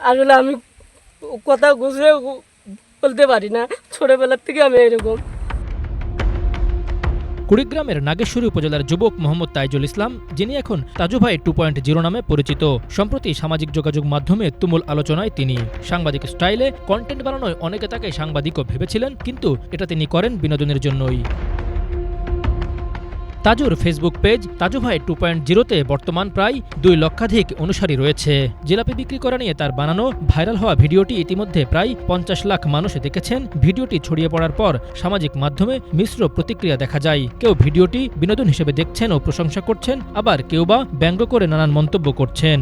আসলে আমি কথা গুছিয়ে বলতে পারি না, ছোটবেলার থেকে আমি এরকম। কুড়িগ্রামের নাগেশ্বরী উপজেলার যুবক মোহাম্মদ তাইজুল ইসলাম, যিনি এখন তাজু ভাই 2.0 নামে পরিচিত, সম্প্রতি সামাজিক যোগাযোগ মাধ্যমে তুমুল আলোচনায় তিনি। সাংবাদিক স্টাইলে কন্টেন্ট বানানোয় অনেকে তাকে সাংবাদিকও ভেবেছিলেন, কিন্তু এটা তিনি করেন বিনোদনের জন্যই। তাজুর ফেসবুক পেজ তাজু ভাই 2.0-তে বর্তমান প্রায় 2 লক্ষাধিক অনুসারী রয়েছে। জিলাপি বিক্রি করা নিয়ে তার বানানো ভাইরাল হওয়া ভিডিওটি ইতিমধ্যে প্রায় 50 লাখ মানুষ দেখেছেন। ভিডিওটি ছড়িয়ে পড়ার পর সামাজিক মাধ্যমে মিশ্র প্রতিক্রিয়া দেখা যায়। কেউ ভিডিওটি বিনোদন হিসেবে দেখছেন ও প্রশংসা করছেন, আবার কেউ বা ব্যঙ্গ করে নানান মন্তব্য করছেন।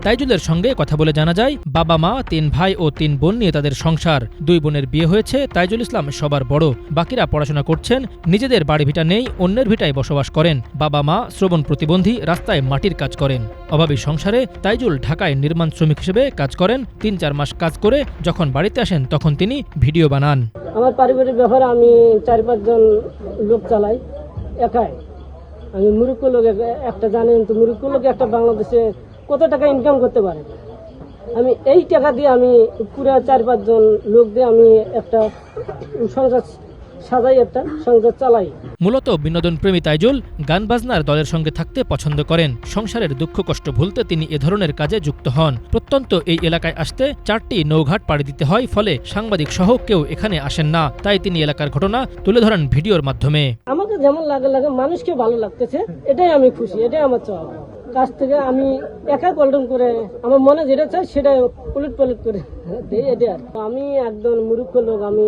তাইজুলের সঙ্গে কথা বলে জানা যায়, বাবা মা, 3 ভাই ও 3 বোন নিয়ে তাদের সংসার। 2 বোনের বিয়ে হয়েছে। তাইজুল ইসলাম সবার বড়, বাকিরা পড়াশোনা করছেন। নিজেদের বাড়ি ভিটা নেই, অন্যের ভিটায় বসবাস করেন। বাবা মা শ্রবণ প্রতিবন্ধী, রাস্তায় মাটির কাজ করেন। অভাবী সংসারে তাইজুল ঢাকায় নির্মাণ শ্রমিক হিসেবে কাজ করেন। 3-4 মাস কাজ করে যখন বাড়িতে আসেন তখন তিনি ভিডিও বানান। আমার পারিবারিক ব্যাপারে আমি 4-5 জন লোক চালাই একাই। আমি মুরুক্ষ লোক, একটা জানেন তো মুরুক্ষ লোক একটা বাংলাদেশে কত টাকা ইনকাম করতে পারে। আমি এই টাকা দিয়ে আমি পুরো 4-5 জন লোক দিয়ে আমি একটা সংসার সাজাই, একটা সংসার চালাই। মূলত বিনোদন প্রেমী তাইজুল গান বাজনার দলের সঙ্গে থাকতে পছন্দ করেন। সংসারের দুঃখ কষ্ট ভুলতে তিনি এ ধরনের কাজে যুক্ত হন। প্রত্যন্ত এই এলাকায় আসতে 4টি নৌঘাট পাড়ি দিতে হয়, ফলে সাংবাদিক সহ কেউ এখানে আসেন না। তাই তিনি এলাকার ঘটনা তুলে ধরেন ভিডিওর মাধ্যমে। আমাকে যেমন লাগে মানুষকে ভালো লাগতেছে, এটাই আমি খুশি, এটাই আমার চাওয়া। কাছ থেকে আমি একা কল্টন করে আমার মনে যেটা চাই সেটা উলট পালট করে দিই, এটা আর। আমি একদম মূর্খ লোক, আমি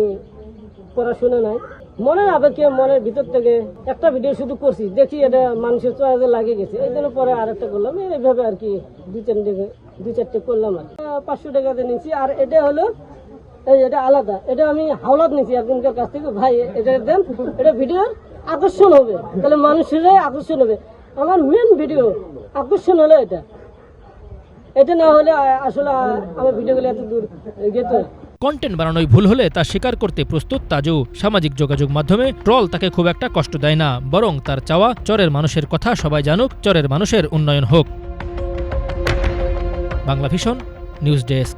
পড়াশোনা নাই। মনের আবেগে মনের ভিতর থেকে একটা ভিডিও শুধু করছি, দেখি এটা মানুষের চয়েসে লাগিয়ে গেছে, এই জন্য পরে আরেকটা করলাম। এইভাবে আর কি 2-4টে করলাম আর 500 টাকাতে নিয়েছি। আর এটা হলো এটা আলাদা, এটা আমি হাওলাত নিয়েছি একজনকার কাছ থেকে। ভাই এটা দেন, এটা ভিডিও আকর্ষণ হবে, তাহলে মানুষের আকর্ষণ হবে। আমার মেন ভিডিও আকর্ষণ হলো এটা না হলে আসলে আমার ভিডিওগুলো এত দূর যেত। কন্টেন্ট বানানোই ভুল হলে তা স্বীকার করতে প্রস্তুত তাজু। সামাজিক যোগাযোগ মাধ্যমে ট্রল তাকে খুব একটা কষ্ট দেয় না, বরং তার চাওয়া চরের মানুষের কথা সবাই জানুক, চরের মানুষের উন্নয়ন হোক। Bangla vision news desk.